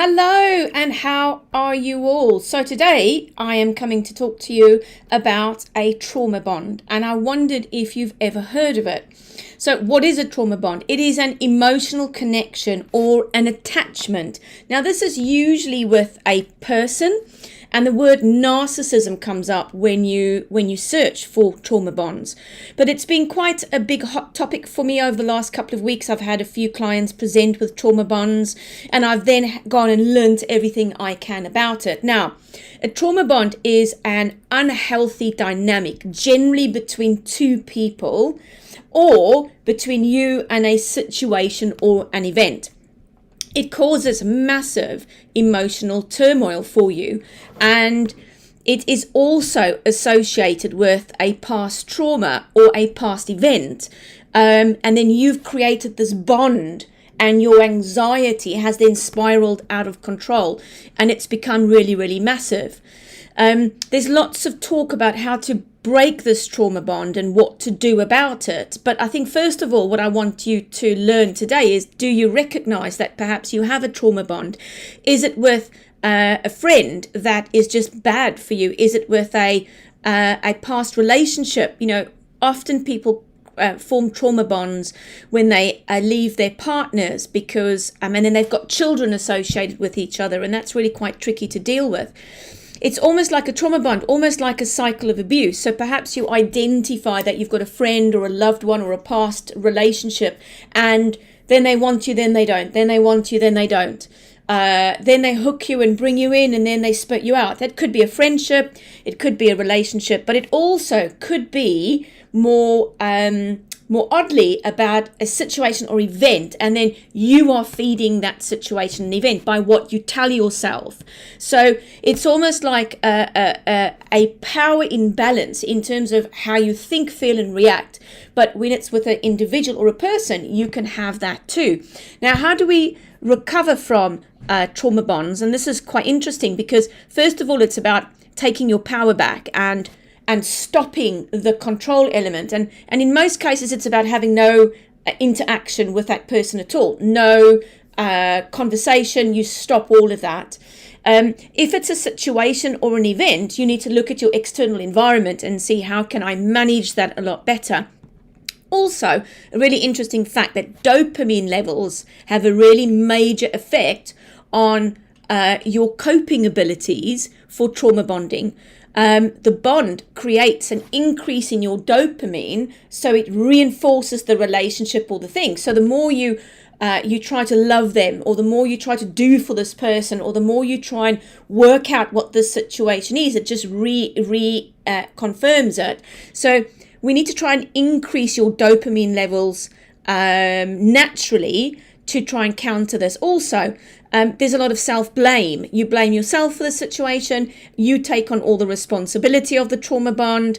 Hello, and how are you all? So today I am coming to talk to you about a trauma bond, and I wondered if you've ever heard of it. So what is a trauma bond? It is an emotional connection or an attachment. Now this is usually with a person, and the word narcissism comes up when you search for trauma bonds. But it's been quite a big hot topic for me over the last couple of weeks. I've had a few clients present with trauma bonds, and I've then gone and learned everything I can about it. Now, a trauma bond is an unhealthy dynamic, generally between two people or between you and a situation or an event. It causes massive emotional turmoil for you, and it is also associated with a past trauma or a past event, and then you've created this bond, and your anxiety has then spiraled out of control, and it's become really, really massive. There's lots of talk about how to break this trauma bond and what to do about it. But I think first of all, what I want you to learn today is, do you recognize that perhaps you have a trauma bond? Is it with a friend that is just bad for you? Is it with a past relationship? You know, often people form trauma bonds when they leave their partners because, and then they've got children associated with each other, and that's really quite tricky to deal with. It's almost like a trauma bond, almost like a cycle of abuse. So perhaps you identify that you've got a friend or a loved one or a past relationship, and then they want you, then they don't. Then they want you, then they don't. Then they hook you and bring you in, and then they spit you out. That could be a friendship, it could be a relationship, but it also could be more oddly about a situation or event, and then you are feeding that situation and event by what you tell yourself. So it's almost like a power imbalance in terms of how you think, feel, and react. But when it's with an individual or a person, you can have that too. Now, how do we recover from trauma bonds? And this is quite interesting because, first of all, it's about taking your power back and stopping the control element. And in most cases, it's about having no interaction with that person at all. No conversation, you stop all of that. If it's a situation or an event, you need to look at your external environment and see, how can I manage that a lot better? Also, a really interesting fact that dopamine levels have a really major effect on your coping abilities for trauma bonding. The bond creates an increase in your dopamine, so it reinforces the relationship or the thing. So the more you try to love them, or the more you try to do for this person, or the more you try and work out what this situation is, it just confirms it. So we need to try and increase your dopamine levels naturally to try and counter this. Also, there's a lot of self-blame. You blame yourself for the situation. You take on all the responsibility of the trauma bond.